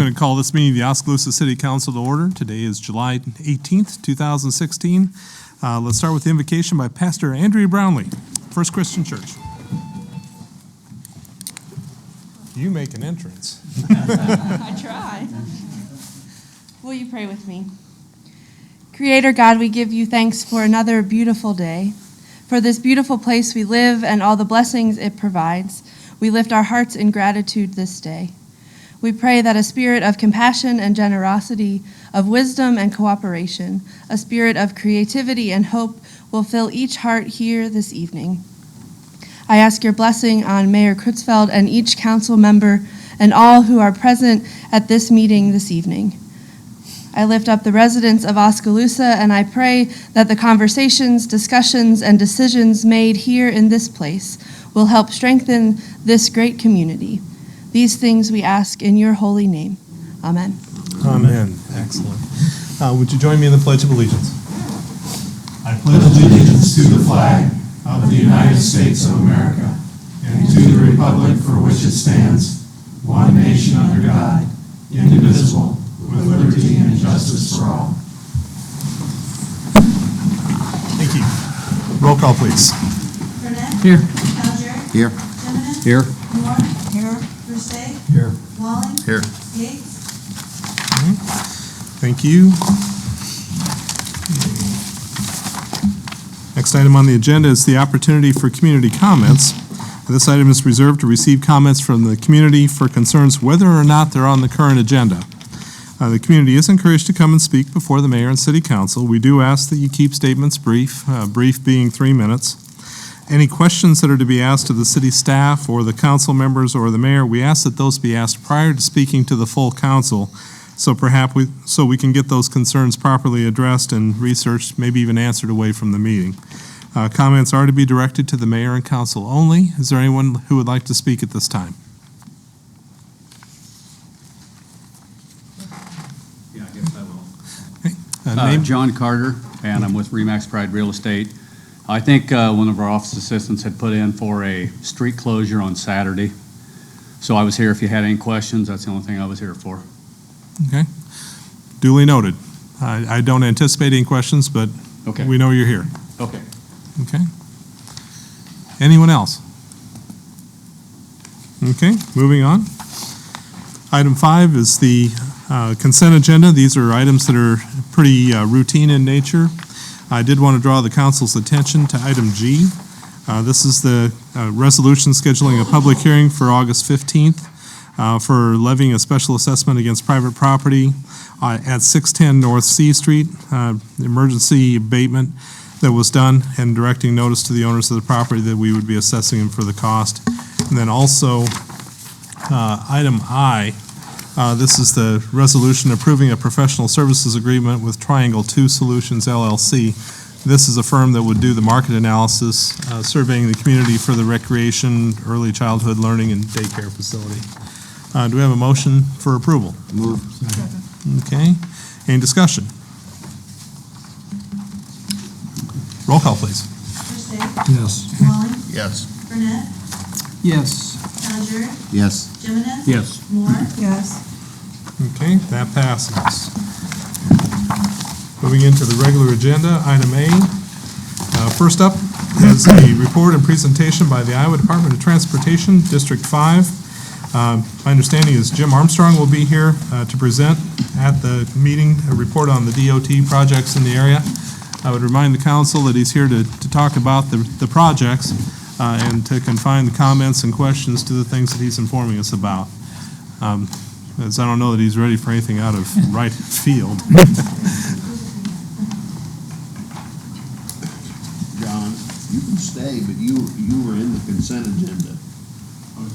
going to call this meeting of the Oskaloosa City Council to order. Today is July 18th, 2016. Let's start with the invocation by Pastor Andrea Brownlee, First Christian Church. You make an entrance. I try. Will you pray with me? Creator God, we give you thanks for another beautiful day, for this beautiful place we live and all the blessings it provides. We lift our hearts in gratitude this day. We pray that a spirit of compassion and generosity, of wisdom and cooperation, a spirit of creativity and hope will fill each heart here this evening. I ask your blessing on Mayor Creutzfeldt and each council member and all who are present at this meeting this evening. I lift up the residents of Oskaloosa, and I pray that the conversations, discussions, and decisions made here in this place will help strengthen this great community. These things we ask in your holy name. Amen. Amen. Excellent. Would you join me in the Pledge of Allegiance? I pledge allegiance to the flag of the United States of America and to the republic for which it stands, one nation under God, indivisible, with liberty and justice for all. Thank you. Roll call, please. Burnett? Here. Alger? Here. Jimenez? Here. Moore? Here. Brewster? Here. Walling? Here. Yates? Thank you. Next item on the agenda is the opportunity for community comments. This item is reserved to receive comments from the community for concerns whether or not they're on the current agenda. The community is encouraged to come and speak before the mayor and city council. We do ask that you keep statements brief, brief being 3 minutes. Any questions that are to be asked of the city staff or the council members or the mayor, we ask that those be asked prior to speaking to the full council, so we can get those concerns properly addressed and researched, maybe even answered away from the meeting. Comments are to be directed to the mayor and council only. Is there anyone who would like to speak at this time? Yeah, I guess I will. Okay. Name? John Carter, and I'm with Remax Pride Real Estate. I think one of our office assistants had put in for a street closure on Saturday. So I was here if you had any questions. That's the only thing I was here for. Okay. Duly noted. I don't anticipate any questions, but Okay. we know you're here. Okay. Okay. Anyone else? Okay, moving on. Item 5 is the consent agenda. These are items that are pretty routine in nature. I did want to draw the council's attention to item G. This is the resolution scheduling a public hearing for August 15th for levying a special assessment against private property at 610 North C Street, emergency abatement that was done, and directing notice to the owners of the property that we would be assessing them for the cost. And then also item I, this is the resolution approving a professional services agreement with Triangle 2 Solutions LLC. This is a firm that would do the market analysis, surveying the community for the recreation, early childhood learning, and daycare facility. Do we have a motion for approval? Move. Okay. Any discussion? Roll call, please. Brewster? Yes. Walling? Yes. Burnett? Yes. Alger? Yes. Jimenez? Yes. Moore? Yes. Okay, that passes. Moving into the regular agenda, item A. First up is a report and presentation by the Iowa Department of Transportation, District 5. My understanding is Jim Armstrong will be here to present at the meeting a report on the DOT projects in the area. I would remind the council that he's here to talk about the projects and to confine the comments and questions to the things that he's informing us about. As I don't know that he's ready for anything out of right field. John, you can stay, but you were in the consent agenda.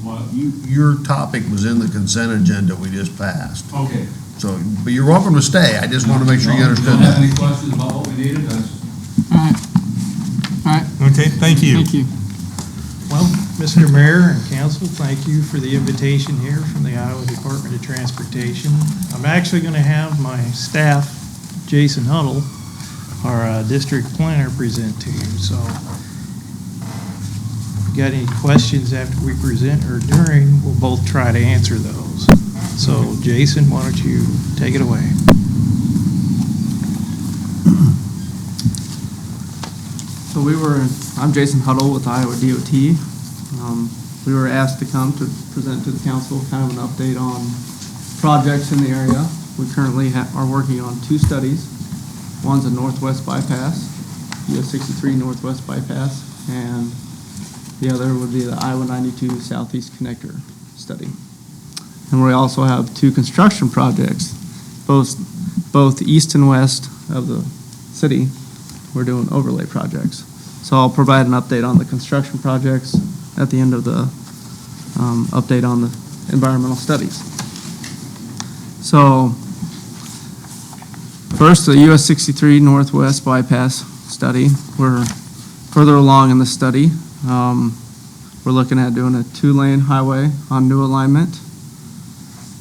What? Your topic was in the consent agenda we just passed. Okay. So, but you're welcome to stay. I just want to make sure you understood Have that. any questions about what we needed? All right, Okay, thank you. thank you. Well, Mr. Mayor and Council, thank you for the invitation here from the Iowa Department of Transportation. I'm actually going to have my staff, Jason Huddle, our district planner, present to you. So if you got any questions after we present or during, we'll both try to answer those. So Jason, why don't you take it away? So I'm Jason Huddle with Iowa DOT. We were asked to come to present to the council kind of an update on projects in the area. We currently are working on 2 studies. One's a Northwest Bypass, US 63 Northwest Bypass, and the other would be the Iowa 92 Southeast Connector study. And we also have 2 construction projects, both east and west of the city. We're doing overlay projects. So I'll provide an update on the construction projects at the end of the update on the environmental studies. So first, the US 63 Northwest Bypass study. We're further along in the study. We're looking at doing a 2-lane highway on new alignment.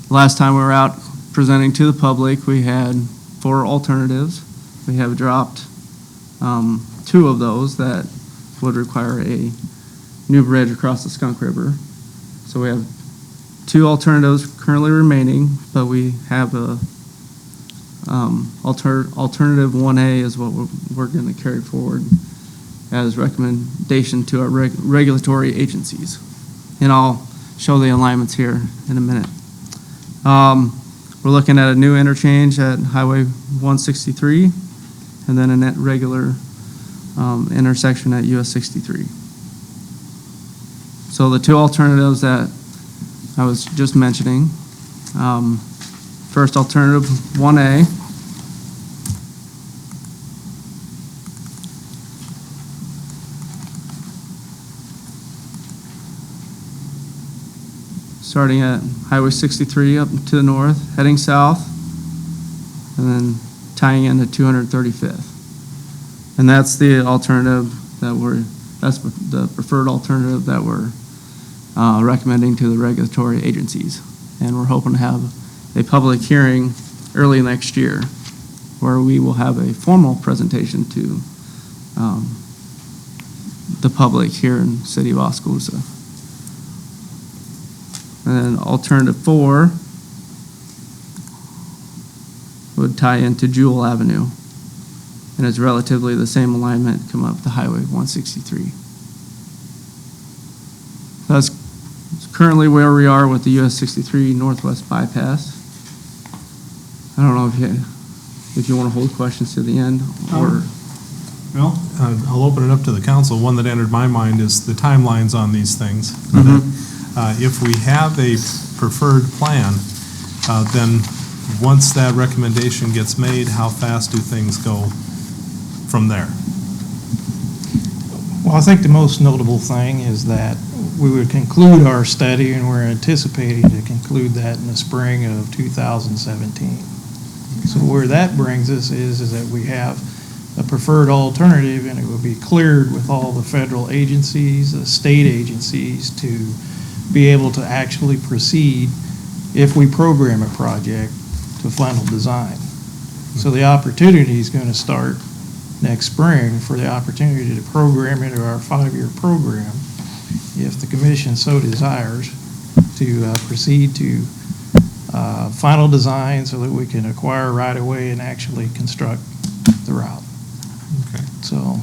Last time we were out presenting to the public, we had 4 alternatives. We have dropped 2 of those that would require a new bridge across the Skunk River. So we have 2 alternatives currently remaining, but we have a alternative 1A is what we're going to carry forward as recommendation to our regulatory agencies. And I'll show the alignments here in a minute. We're looking at a new interchange at Highway 163 and then a net regular intersection at US 63. So the 2 alternatives that I was just mentioning, first alternative 1A, starting at Highway 63 up to the north, heading south, and then tying into 235th. And that's the alternative that's the preferred alternative that we're recommending to the regulatory agencies. And we're hoping to have a public hearing early next year where we will have a formal presentation to the public here in the city of Oskaloosa. And then alternative 4 would tie into Jewel Avenue. And it's relatively the same alignment come up the Highway 163. That's currently where we are with the US 63 Northwest Bypass. I don't know if you want to hold questions to the end or. Well, I'll open it up to the council. One that entered my mind is the timelines on these things. If we have a preferred plan, then once that recommendation gets made, how fast do things go from there? Well, I think the most notable thing is that we would conclude our study, and we're anticipating to conclude that in the spring of 2017. So where that brings us is that we have a preferred alternative, and it will be cleared with all the federal agencies, the state agencies, to be able to actually proceed if we program a project to final design. So the opportunity is going to start next spring for the opportunity to program into our 5-year program, if the commission so desires, to proceed to final design so that we can acquire right away and actually construct the route. Okay. So,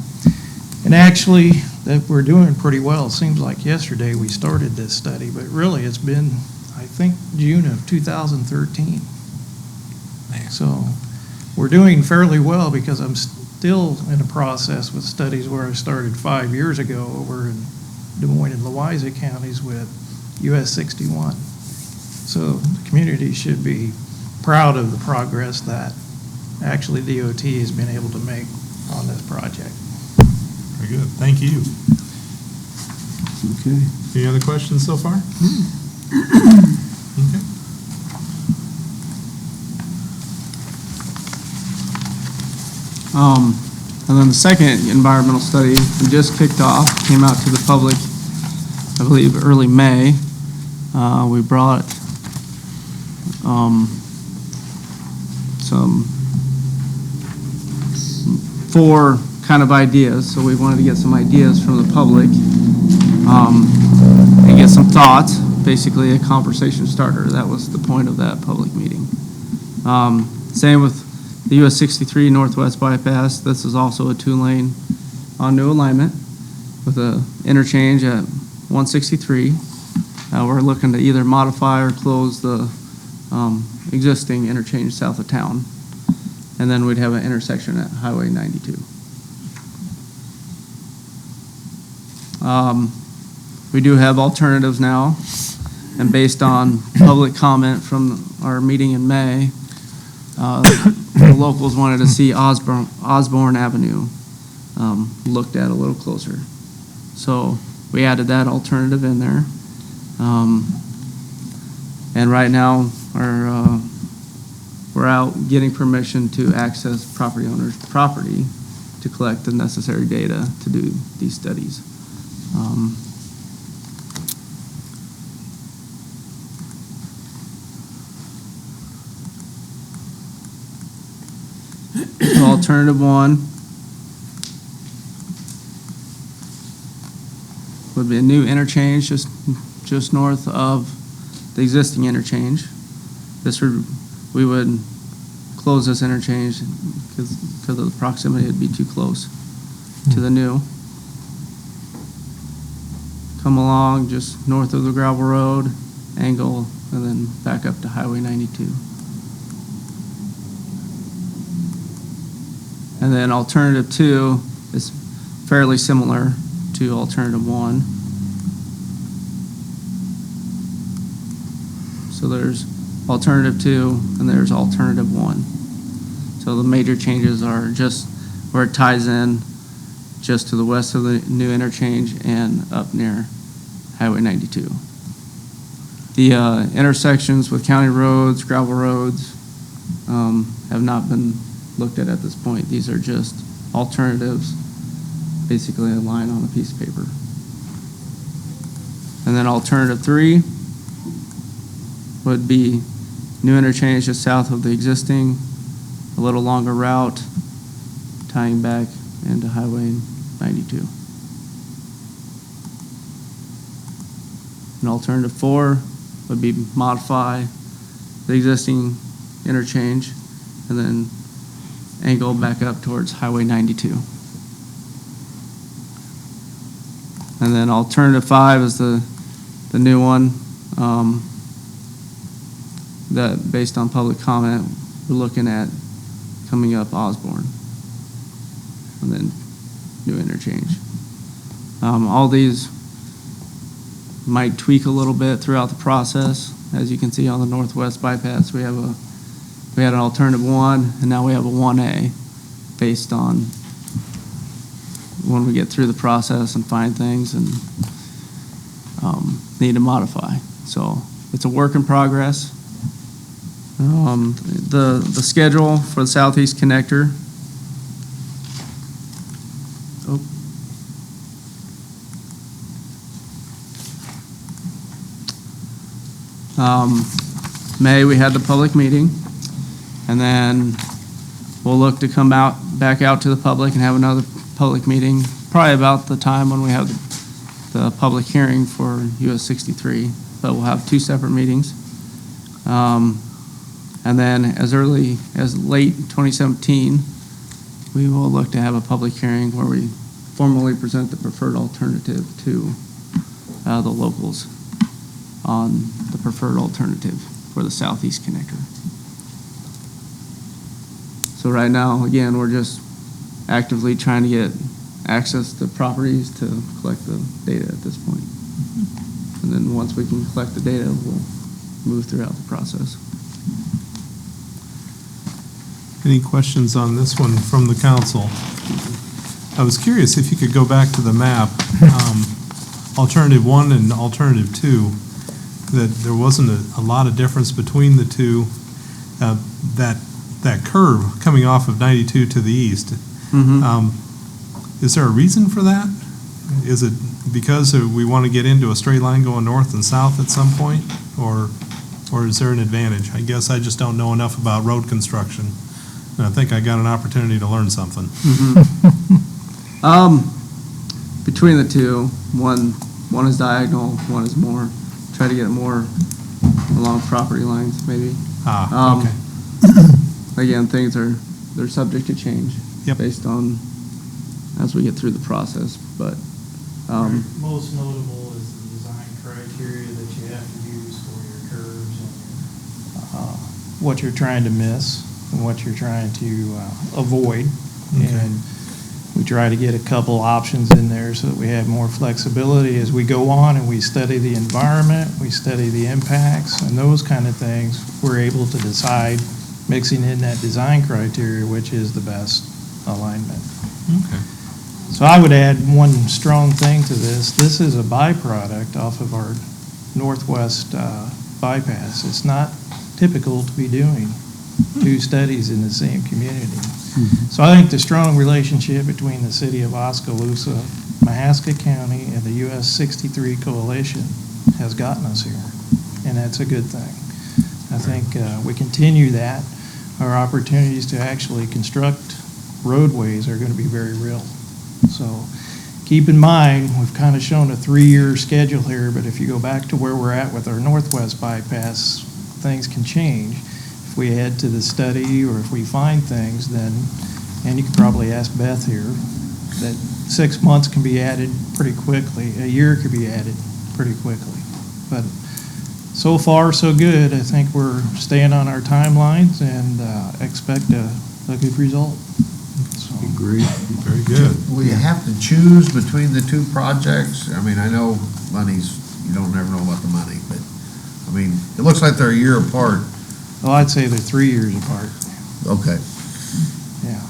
and actually, that we're doing pretty well. It seems like yesterday we started this study, but really it's been, I think, June of 2013. So we're doing fairly well because I'm still in a process with studies where I started 5 years ago over in Des Moines and Louisa counties with US 61. So the community should be proud of the progress that actually DOT has been able to make on this project. Very good. Thank you. Okay. Any other questions so far? Okay. And then the second environmental study we just kicked off, came out to the public, I believe, early May. We brought some 4 kind of ideas, so we wanted to get some ideas from the public and get some thoughts. basically a conversation starter. That was the point of that public meeting. Same with the US 63 Northwest Bypass. This is also a 2-lane on new alignment with a interchange at 163. We're looking to either modify or close the existing interchange south of town. And then we'd have an intersection at Highway 92. We do have alternatives now, and based on public comment from our meeting in May, the locals wanted to see Osborne Avenue looked at a little closer. So we added that alternative in there. And right now, we're out getting permission to access property owners' property to collect the necessary data to do these studies. Alternative one would be a new interchange just north of the existing interchange. We would close this interchange because of the proximity. It'd be too close to the new. Come along just north of the gravel road, angle, and then back up to Highway 92. And then alternative 2 is fairly similar to alternative 1. So there's alternative 2 and there's alternative 1. So the major changes are just where it ties in just to the west of the new interchange and up near Highway 92. The intersections with county roads, gravel roads, have not been looked at this point. These are just alternatives, basically a line on a piece of paper. And then alternative 3 would be new interchange just south of the existing, a little longer route, tying back into Highway 92. And alternative 4 would be modify the existing interchange and then angle back up towards Highway 92. And then alternative 5 is the new one that, based on public comment, we're looking at coming up Osborne and then new interchange. All these might tweak a little bit throughout the process. As you can see on the Northwest Bypass, we had an alternative 1, and now we have a 1A based on when we get through the process and find things and need to modify. So it's a work in progress. The schedule for the Southeast Connector. May, we had the public meeting, and then we'll look to come back out to the public and have another public meeting, probably about the time when we have the public hearing for US 63, but we'll have 2 separate meetings. And then as late 2017, we will look to have a public hearing where we formally present the preferred alternative to the locals on the preferred alternative for the Southeast Connector. So right now, again, we're just actively trying to get access to properties to collect the data at this point. And then once we can collect the data, we'll move throughout the process. Any questions on this one from the council? I was curious if you could go back to the map, alternative 1 and alternative 2, that there wasn't a lot of difference between the two. That curve coming off of 92 to the east, is there a reason for that? Is it because we want to get into a straight line going north and south at some point, or is there an advantage? I guess I just don't know enough about road construction, and I think I got an opportunity to learn something. Between the two, one is diagonal, one is more try to get it more along property lines, maybe. Okay. Again, they're subject to change. Yep. Based on, as we get through the process, but, Most notable is the design criteria that you have to use for your curves and what you're trying to miss and what you're trying to avoid. Okay. And we try to get a couple options in there so that we have more flexibility as we go on and we study the environment, we study the impacts, and those kind of things. We're able to decide, mixing in that design criteria, which is the best alignment. Okay. So I would add one strong thing to this. This is a byproduct off of our northwest bypass. It's not typical to be doing two studies in the same community. So I think the strong relationship between the city of Oskaloosa, Mahaska County, and the US 63 Coalition has gotten us here, and that's a good thing. I think we continue that. Our opportunities to actually construct roadways are going to be very real. So keep in mind, we've kind of shown a 3-year schedule here, but if you go back to where we're at with our northwest bypass, things can change. If we add to the study or if we find things, then, and you could probably ask Beth here, that 6 months can be added pretty quickly. A year could be added pretty quickly. But so far, so good. I think we're staying on our timelines and expect a good result. So, Agreed. Very good. Will you have to choose between the two projects? I mean, I know money's, you don't never know about the money, but, I mean, it looks like they're a year apart. well, I'd say they're 3 years apart. Okay. Yeah.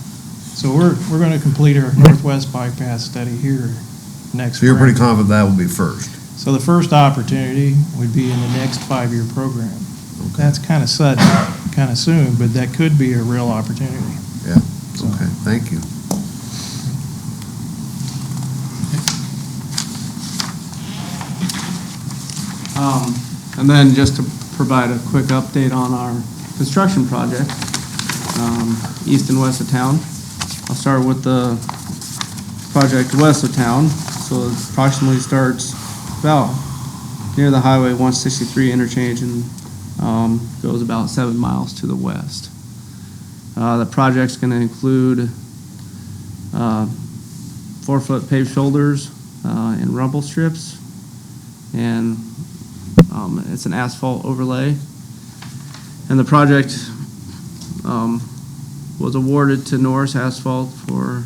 So we're going to complete our northwest bypass study here next So you're pretty spring. confident that will be first? So the first opportunity would be in the next 5-year program. That's kind of sudden, kind of soon, but that could be a real opportunity. Yeah, So- okay, thank you. And then just to provide a quick update on our construction project, east and west of town. I'll start with the project west of town. So it approximately starts about near the Highway 163 interchange and goes about 7 miles to the west. The project's going to include 4-foot paved shoulders and rumble strips, and it's an asphalt overlay. And the project was awarded to Norris Asphalt for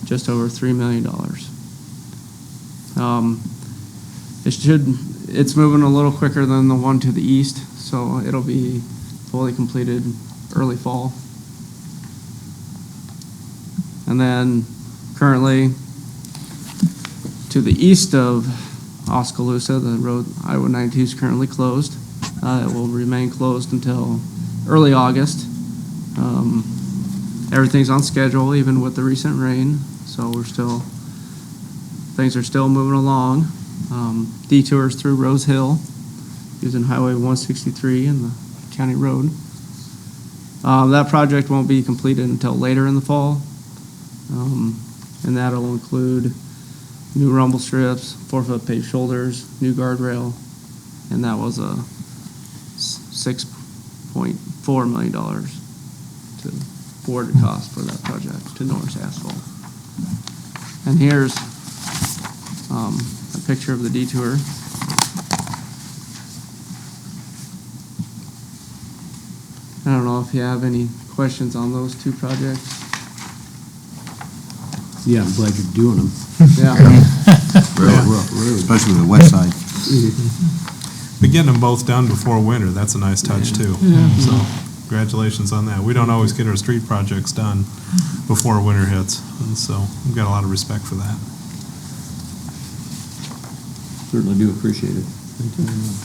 just over $3 million. It's moving a little quicker than the one to the east, so it'll be fully completed early fall. And then currently to the east of Oskaloosa, the road Highway 92 is currently closed. It will remain closed until early August. Everything's on schedule, even with the recent rain, so things are still moving along. Detours through Rose Hill using Highway 163 and the county road. That project won't be completed until later in the fall, and that'll include new rumble strips, 4-foot paved shoulders, new guardrail, and that was a $6.4 million to forward the cost for that project to Norris Asphalt. And here's a picture of the detour. I don't know if you have any questions on those two projects. Yeah, I'm glad you're doing them. Yeah. Really rough road, especially the west side. But getting them both done before winter, that's a nice touch too. So congratulations on that. We don't always get our street projects done before winter hits, and so we've got a lot of respect for that. Certainly do appreciate it. Thank you very much.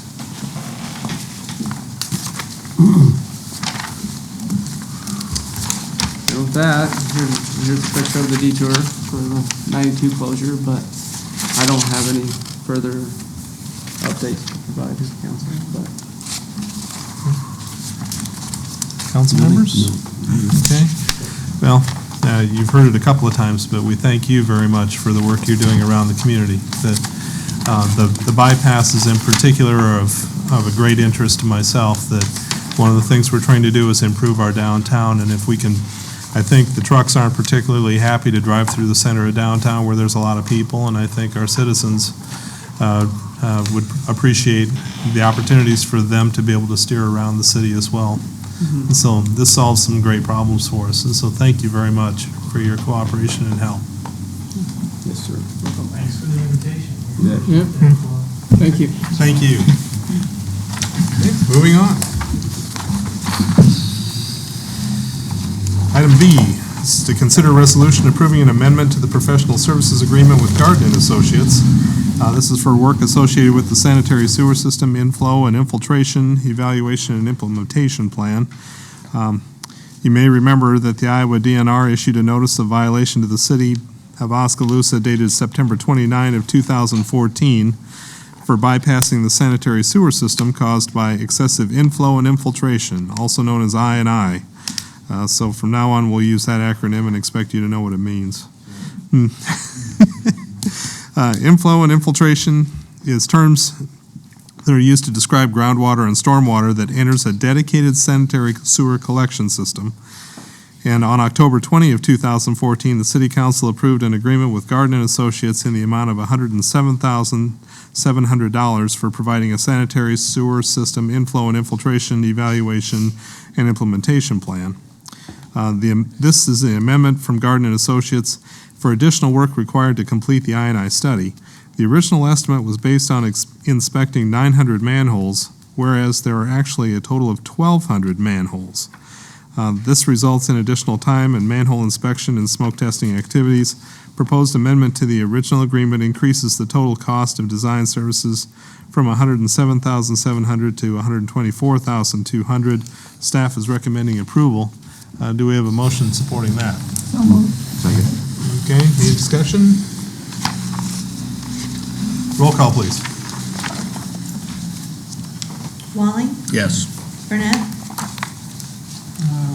And with that, here's a picture of the detour for the 92 closure, but I don't have any further updates to provide to the council. But Council members? Okay. Well, you've heard it a couple of times, but we thank you very much for the work you're doing around the community. That The bypasses in particular are of a great interest to myself, that one of the things we're trying to do is improve our downtown, and if we can, I think the trucks aren't particularly happy to drive through the center of downtown where there's a lot of people, and I think our citizens would appreciate the opportunities for them to be able to steer around the city as well. And so this solves some great problems for us, and so thank you very much for your cooperation and help. Yes, sir. Thanks for the invitation. Yep. Thank you. Thank you. Okay, moving on. Item B is to consider a resolution approving an amendment to the professional services agreement with Garden and Associates. This is for work associated with the sanitary sewer system inflow and infiltration, evaluation and implementation plan. You may remember that the Iowa DNR issued a notice of violation to the city of Oskaloosa dated September 29 of 2014 for bypassing the sanitary sewer system caused by excessive inflow and infiltration, also known as I&I. So from now on, we'll use that acronym and expect you to know what it means. Inflow and infiltration is terms that are used to describe groundwater and stormwater that enters a dedicated sanitary sewer collection system. And on October 20 of 2014, the City Council approved an agreement with Garden and Associates in the amount of $107,700 for providing a sanitary sewer system inflow and infiltration evaluation and implementation plan. This is the amendment from Garden and Associates for additional work required to complete the I&I study. The original estimate was based on inspecting 900 manholes, whereas there are actually a total of 1,200 manholes. This results in additional time and manhole inspection and smoke testing activities. Proposed amendment to the original agreement increases the total cost of design services from $107,700 to $124,200. Staff is recommending approval. Do we have a motion supporting that? So moved. Second. Okay, any discussion? Roll call, please. Walling, Yes. Burnett,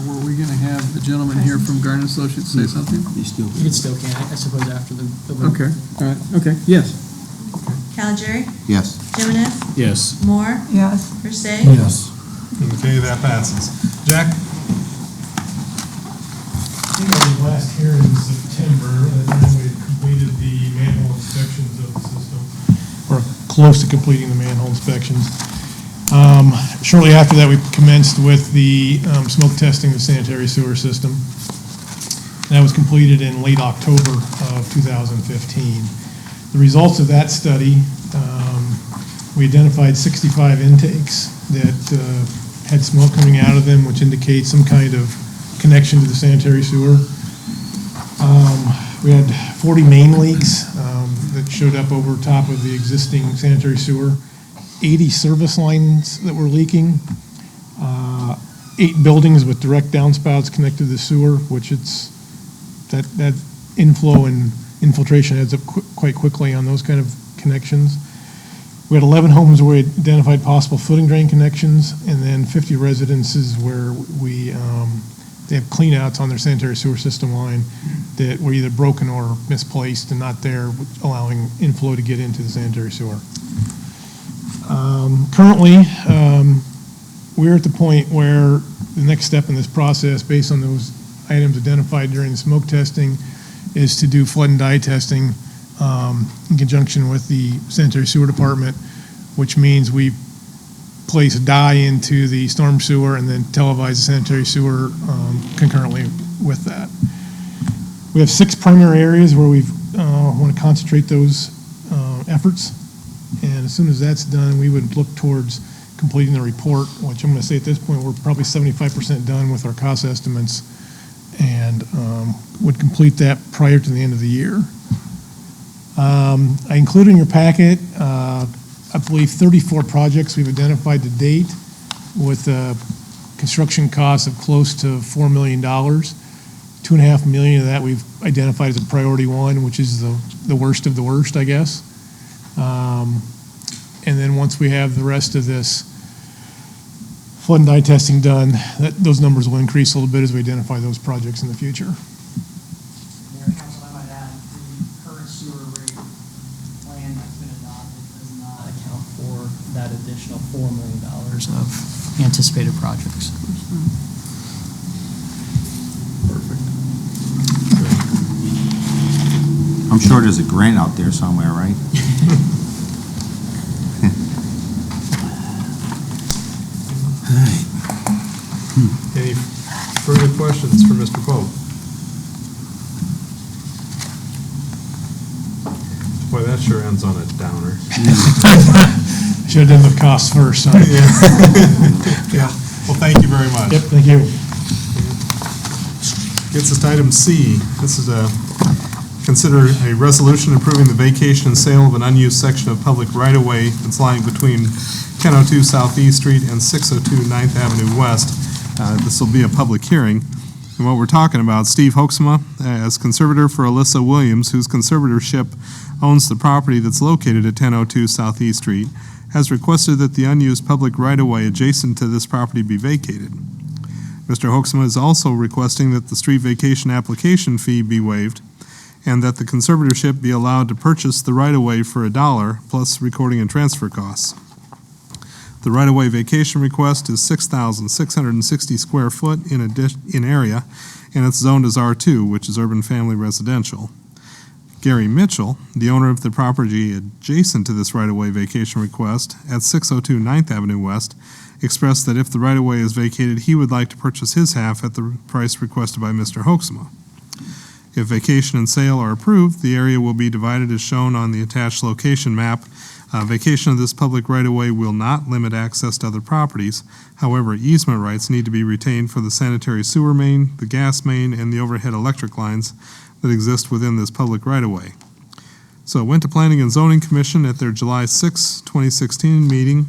Were we gonna have the gentleman here from Garden Associates say something? You still. You still can, I suppose, after the vote. Okay, all right, okay, yes. Caligari, Yes. Jimenez, Yes. Moore, Yes. Persig, Yes. Okay, that passes. Jack? I think our last hearing in September, and then we had completed the manhole inspections of the system, or close to completing the manhole inspections. Shortly after that, we commenced with the smoke testing of the sanitary sewer system. That was completed in late October of 2015. The results of that study, we identified 65 intakes that had smoke coming out of them, which indicates some kind of connection to the sanitary sewer. We had 40 main leaks that showed up over top of the existing sanitary sewer, 80 service lines that were leaking, 8 buildings with direct downspouts connected to the sewer, which it's that inflow and infiltration adds up quite quickly on those kind of connections. We had 11 homes where we identified possible footing drain connections, and then 50 residences where they have cleanouts on their sanitary sewer system line that were either broken or misplaced and not there, allowing inflow to get into the sanitary sewer. Currently, we're at the point where the next step in this process, based on those items identified during the smoke testing, is to do flood and dye testing in conjunction with the sanitary sewer department, which means we place a dye into the storm sewer and then televise the sanitary sewer concurrently with that. We have 6 primary areas where we want to concentrate those efforts, and as soon as that's done, we would look towards completing the report, which I'm going to say at this point, we're probably 75% done with our cost estimates, and would complete that prior to the end of the year. I included in your packet, I believe 34 projects we've identified to date with construction costs of close to $4 million. $2.5 million of that we've identified as a priority 1, which is the worst of the worst, I guess. And then once we have the rest of this flood and dye testing done, those numbers will increase a little bit as we identify those projects in the future. Mayor, Council, I might add, the current sewer rate plan that's been adopted additional $4 million of anticipated projects. I'm sure there's a grant out there somewhere, right? Any further questions for Mr. Pope? Boy, that sure ends on a downer. Should have done the cost first, huh? Yeah. Well, thank you very much. Yep, thank you. Gets us to item C. This is consider a resolution approving the vacation and sale of an unused section of public right-of-way that's lying between 1002 Southeast Street and 602 9th Avenue West. This will be a public hearing. And what we're talking about, Steve Hoeksema, as conservator for Alyssa Williams, whose conservatorship owns the property that's located at 1002 Southeast Street, has requested that the unused public right-of-way adjacent to this property be vacated. Mr. Hoeksema is also requesting that the street vacation application fee be waived and that the conservatorship be allowed to purchase the right-of-way for $1 plus recording and transfer costs. The right-of-way vacation request is 6,660 square foot in area, and it's zoned as R2, which is urban family residential. Gary Mitchell, the owner of the property adjacent to this right-of-way vacation request at 602 9th Avenue West, expressed that if the right-of-way is vacated, he would like to purchase his half at the price requested by Mr. Hoeksema. If vacation and sale are approved, the area will be divided as shown on the attached location map. Vacation of this public right-of-way will not limit access to other properties. However, easement rights need to be retained for the sanitary sewer main, the gas main, and the overhead electric lines that exist within this public right-of-way. So it went to Planning and Zoning Commission at their July 6, 2016 meeting.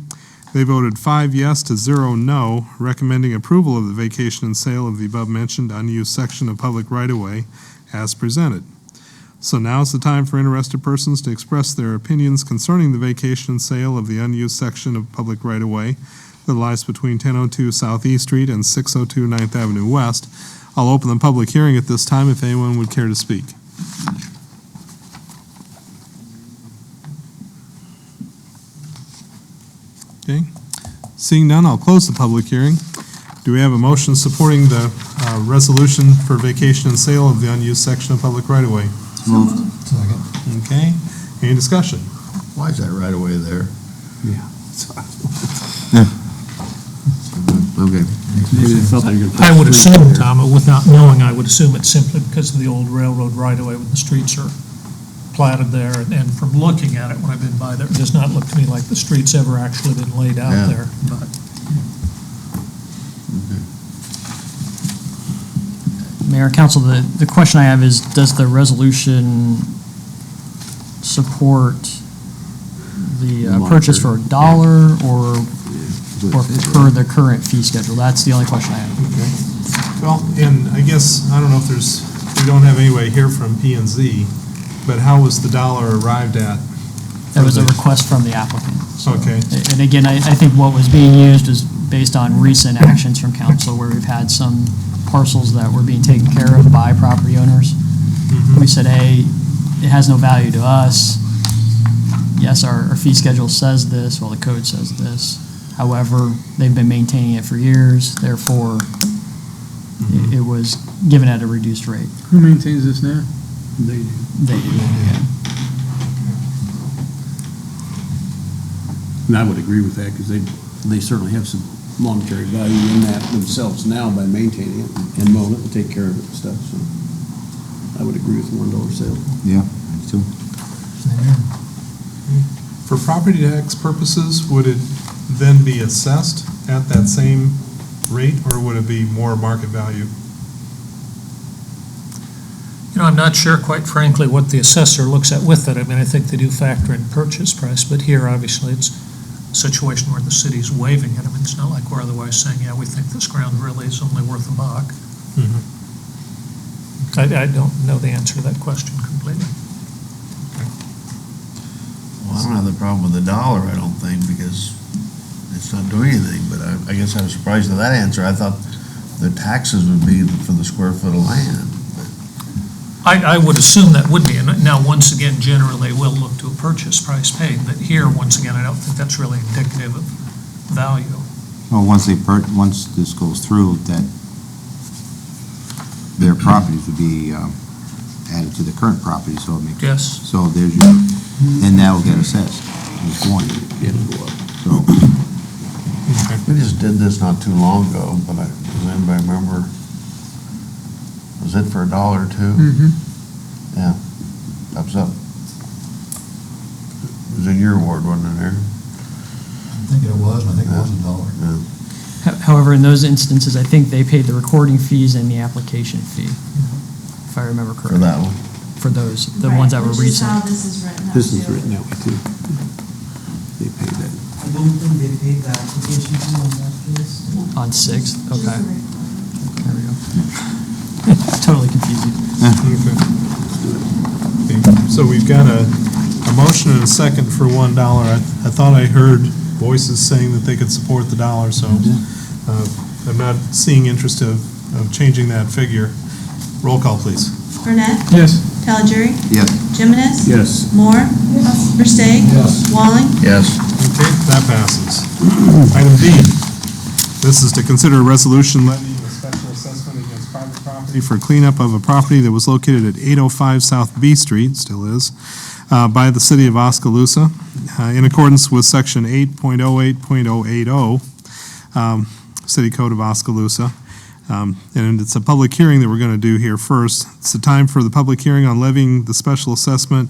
They voted 5 yes to 0 no, recommending approval of the vacation and sale of the above-mentioned unused section of public right-of-way as presented. So now is the time for interested persons to express their opinions concerning the vacation and sale of the unused section of public right-of-way that lies between 1002 Southeast Street and 602 9th Avenue West. I'll open the public hearing at this time if anyone would care to speak. Okay. Seeing none, I'll close the public hearing. Do we have a motion supporting the resolution for vacation and sale of the unused section of public right-of-way? Moved. Second. Okay. Any discussion? Why is that right away there? Okay. I would assume, Tom, without knowing, I would assume it's simply because of the old railroad right-of-way when the streets are platted there. And from looking at it, when I've been by there, it does not look to me like the street's ever actually been laid out Yeah. there. But Mayor and Council, the question I have is, does the resolution support the purchase for $1 or per the current fee schedule? That's the only question I have. Well, and I guess, I don't know if we don't have anybody here from P and Z, but how was the dollar arrived at? That was a request from the applicant. So- Okay. And again, I think what was being used is based on recent actions from council where we've had some parcels that were being taken care of by property owners. Mhm. We said, hey, it has no value to us. Yes, our fee schedule says this, well, the code says this. However, they've been maintaining it for years, therefore, it was given at a reduced rate. Who maintains this now? They do, yeah. And I would agree with that, because they certainly have some monetary value in that themselves now by maintaining it and mowing it and take care of it and stuff, so I would agree with the $1 sale. Yeah, me too. For property tax purposes, would it then be assessed at that same rate, or would it be more market value? You know, I'm not sure, quite frankly, what the assessor looks at with it. I mean, I think they do factor in purchase price, but here, obviously, it's a situation where the city's waiving it. I mean, it's not like we're otherwise saying, yeah, we think this ground really is only worth $1. I don't know the answer to that question completely. Well, I don't have the problem with the $1, I don't think, because it's not doing anything, but I guess I was surprised at that answer. I thought the taxes would be for the square foot of land. I would assume that would be, and now, once again, generally, we'll look to a purchase price paid, but here, once again, I don't think that's really indicative of value. Well, once this goes through, that their properties would be added to the current property, so it makes. Yes. So there's your, then that will get assessed, it's one. It'll go up. So, We just did this not too long ago, but does anybody remember? Was it for $1 or $2? Mm-hmm. Yeah, thumbs up. It was in your ward, wasn't it, Aaron? I think it was, and I think it was $1. However, in those instances, I think they paid the recording fees and the application fee, if I remember For correctly. that one? For those, the ones that were Which is recent. how this is written up This is too. written that way too. They paid that. I don't think they paid the application fee on that case. On 6th, Just okay, the recording. there we go. Totally confusing. Okay. So we've got a motion and a second for $1. I thought I heard voices saying that they could support the $1, so I'm not seeing interest of changing that figure. Roll call, please. Burnett, Yes. Caligiuri, yes. Jimenez, Yes. Moore, Versteg, Walling, Yes. Okay, that passes. Item B, this is to consider a resolution levying a special assessment against private property for cleanup of a property that was located at 805 South B Street, still is, by the city of Oskaloosa, in accordance with section 8.08.080, City Code of Oskaloosa. And it's a public hearing that we're going to do here first. It's the time for the public hearing on levying the special assessment,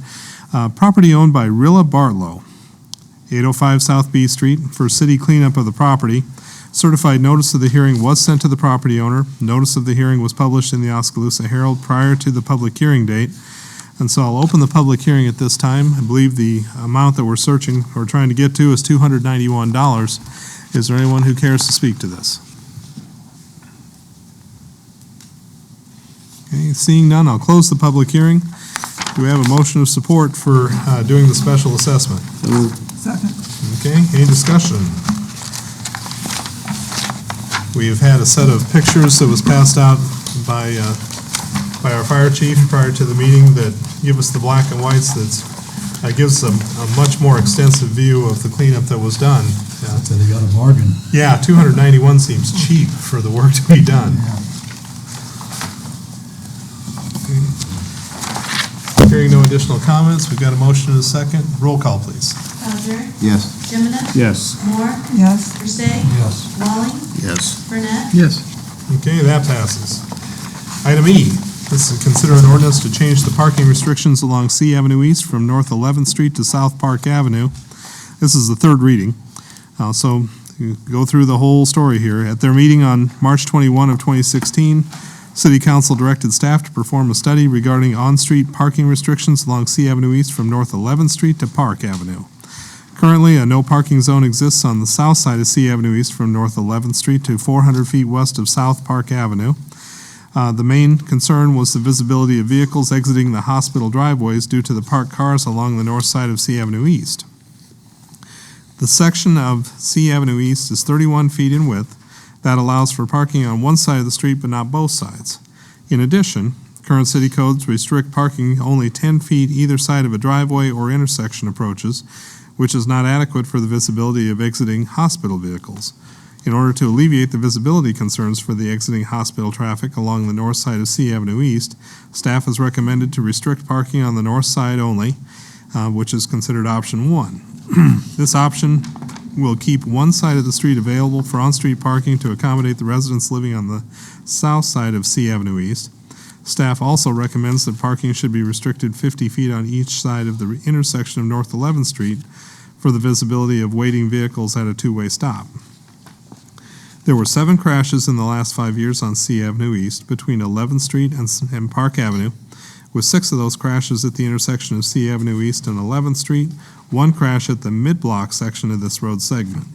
property owned by Rilla Bartlow, 805 South B Street, for city cleanup of the property. Certified notice of the hearing was sent to the property owner. Notice of the hearing was published in the Oskaloosa Herald prior to the public hearing date. And so I'll open the public hearing at this time. I believe the amount that we're searching or trying to get to is $291. Is there anyone who cares to speak to this? Okay, seeing none, I'll close the public hearing. Do we have a motion of support for doing the special assessment? Second. Okay, any discussion? We've had a set of pictures that was passed out by our fire chief prior to the meeting that give us the black and whites that gives a much more extensive view of the cleanup that was done. So they got a bargain. Yeah, 291 seems cheap for the work to be done. Hearing no additional comments, we've got a motion and a second. Roll call, please. Caligiuri, Yes. Jimenez, Yes. Moore, Yes. Versteg, Yes. Walling, Yes. Burnett, Yes. Okay, that passes. Item E, this is consider an ordinance to change the parking restrictions along C Avenue East from North 11th Street to South Park Avenue. This is the third reading. So you go through the whole story here. At their meeting on March 21 of 2016, City Council directed staff to perform a study regarding on-street parking restrictions along C Avenue East from North 11th Street to Park Avenue. Currently, a no parking zone exists on the south side of C Avenue East from North 11th Street to 400 feet west of South Park Avenue. The main concern was the visibility of vehicles exiting the hospital driveways due to the parked cars along the north side of C Avenue East. The section of C Avenue East is 31 feet in width. That allows for parking on one side of the street but not both sides. In addition, current city codes restrict parking only 10 feet either side of a driveway or intersection approaches, which is not adequate for the visibility of exiting hospital vehicles. In order to alleviate the visibility concerns for the exiting hospital traffic along the north side of C Avenue East, staff has recommended to restrict parking on the north side only, which is considered option 1. This option will keep one side of the street available for on-street parking to accommodate the residents living on the south side of C Avenue East. Staff also recommends that parking should be restricted 50 feet on each side of the intersection of North 11th Street for the visibility of waiting vehicles at a two-way stop. There were 7 crashes in the last 5 years on C Avenue East between 11th Street and Park Avenue, with 6 of those crashes at the intersection of C Avenue East and 11th Street, 1 crash at the mid-block section of this road segment.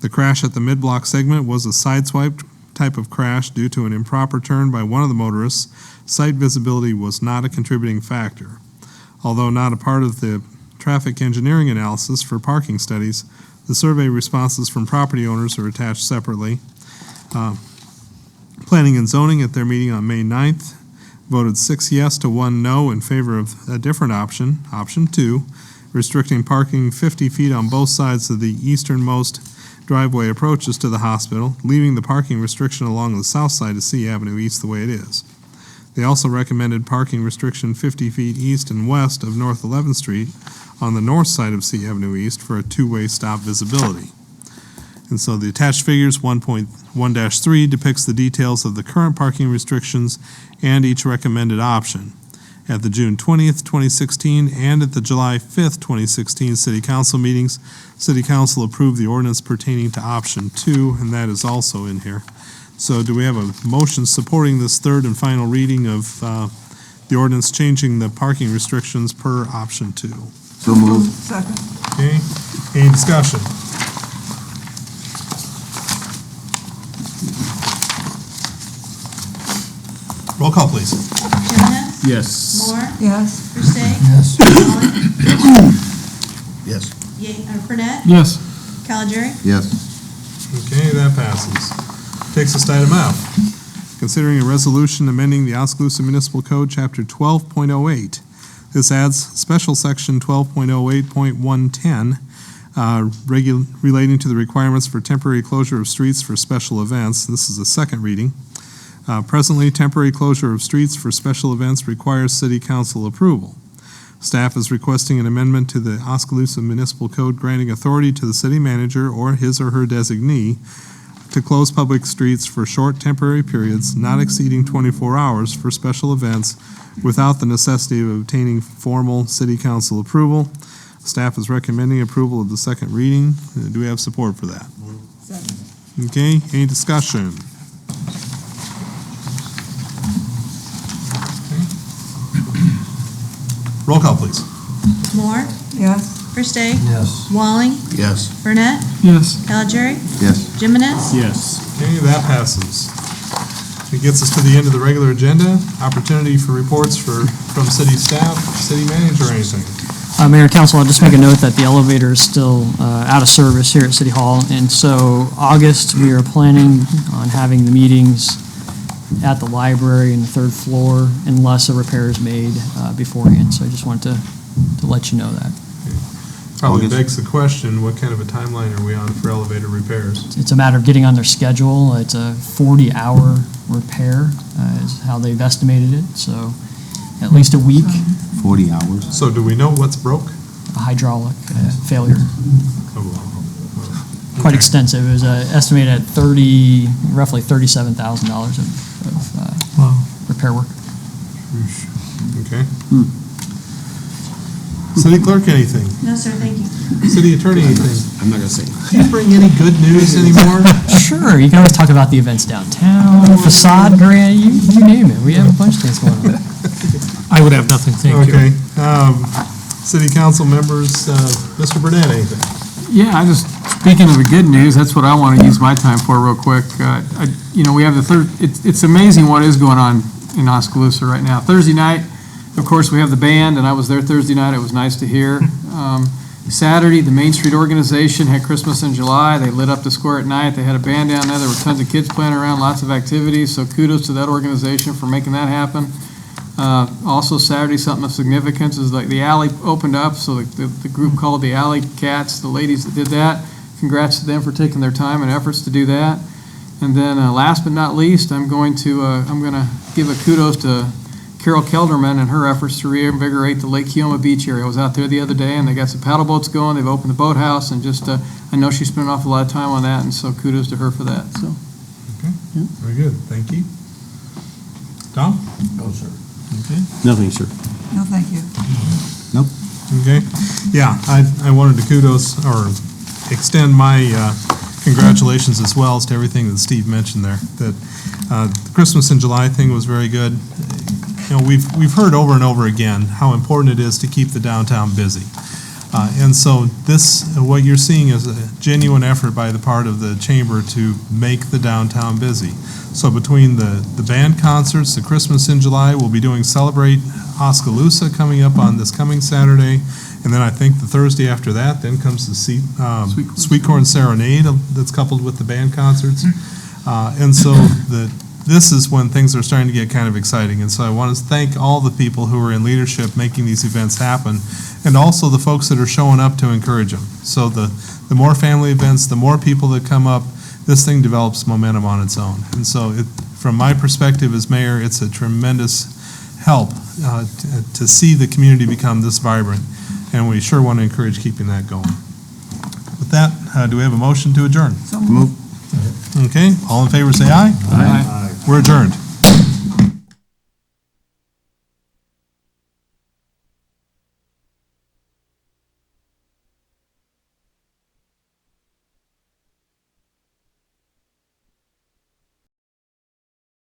The crash at the mid-block segment was a sideswipe type of crash due to an improper turn by one of the motorists. Sight visibility was not a contributing factor. Although not a part of the traffic engineering analysis for parking studies, the survey responses from property owners are attached separately. Planning and Zoning at their meeting on May 9th voted 6 yes to 1 no in favor of a different option, option 2, restricting parking 50 feet on both sides of the easternmost driveway approaches to the hospital, leaving the parking restriction along the south side of C Avenue East the way it is. They also recommended parking restriction 50 feet east and west of North 11th Street on the north side of C Avenue East for a two-way stop visibility. And so the attached figures 1.1-3 depicts the details of the current parking restrictions and each recommended option. At the June 20th, 2016, and at the July 5th, 2016 City Council meetings, City Council approved the ordinance pertaining to option 2, and that is also in here. So do we have a motion supporting this third and final reading of the ordinance changing the parking restrictions per option 2? So moved. Second. Okay, any discussion? Roll call, please. Jimenez? Yes. Moore? Yes. Versteg? Yes. Walling? Yes. Burnett? Yes. Calgery? Yes. Okay, that passes. Takes us to item F. Considering a resolution amending the Oskaloosa Municipal Code, Chapter 12.08. This adds special section 12.08.110, relating to the requirements for temporary closure of streets for special events. This is a second reading. Presently, temporary closure of streets for special events requires City Council approval. Staff is requesting an amendment to the Oskaloosa Municipal Code granting authority to the city manager or his or her designee to close public streets for short temporary periods not exceeding 24 hours for special events without the necessity of obtaining formal City Council approval. Staff is recommending approval of the second reading. Do we have support for that? Second. Okay, any discussion? Roll call, please. Moore? Yes. Versteg? Yes. Walling? Yes. Burnett? Yes. Calgery? Yes. Jimenez? Yes. Okay, that passes. It gets us to the end of the regular agenda. Opportunity for reports from city staff, city manager, or anything. Mayor and Council, I'll just make a note that the elevator is still out of service here at City Hall, and so August, we are planning on having the meetings at the library in the third floor unless a repair is made beforehand. So I just wanted to let you know that. Probably August. begs the question, what kind of a timeline are we on for elevator repairs? It's a matter of getting on their schedule. It's a 40-hour repair is how they've estimated it, so at least a week. 40 hours. So do we know what's broke? A hydraulic failure. Oh, Quite extensive. It was estimated at roughly $37,000 of repair work. okay. City clerk, anything? No, sir, thank you. City attorney, anything? I'm not gonna say. Do you bring any good news anymore? Sure, you can always talk about the events downtown, facade grant, you name it. We have a bunch of things going on. I would have nothing, thank you. Okay. City council members, Mr. Burnett, anything? Yeah, speaking of the good news, that's what I want to use my time for real quick. We have it's amazing what is going on in Oskaloosa right now. Thursday night, of course, we have the band, and I was there Thursday night. It was nice to hear. Saturday, the Main Street Organization had Christmas in July. They lit up the square at night. They had a band down there. There were tons of kids playing around, lots of activities. So kudos to that organization for making that happen. Also Saturday, something of significance is like the alley opened up. So the group called the Alley Cats, the ladies that did that, congrats to them for taking their time and efforts to do that. And then last but not least, I'm going to give a kudos to Carol Kelderman and her efforts to reinvigorate the Lake Keoma Beach area. I was out there the other day, and they got some paddle boats going. They've opened the boathouse, and I know she spent an awful lot of time on that, and so kudos to her for that. So. Okay, very good, thank you. Tom? No, sir. Okay. Nothing, sir. No, thank you. Okay, yeah, I wanted to kudos or extend my congratulations as well as to everything that Steve mentioned there. That the Christmas in July thing was very good. We've heard over and over again how important it is to keep the downtown busy. And so what you're seeing is a genuine effort by the part of the chamber to make the downtown busy. So between the band concerts, the Christmas in July, we'll be doing Celebrate Oskaloosa coming up on this coming Saturday. And then I think the Thursday after that, then comes the Sweet Corn Serenade that's coupled with the band concerts. And so the this is when things are starting to get kind of exciting. And so I want to thank all the people who are in leadership making these events happen, and also the folks that are showing up to encourage them. So the more family events, the more people that come up, this thing develops momentum on its own. And so from my perspective as mayor, it's a tremendous help to see the community become this vibrant, and we sure want to encourage keeping that going. With that, do we have a motion to adjourn? Move. Okay, all in favor say aye. Aye. We're adjourned.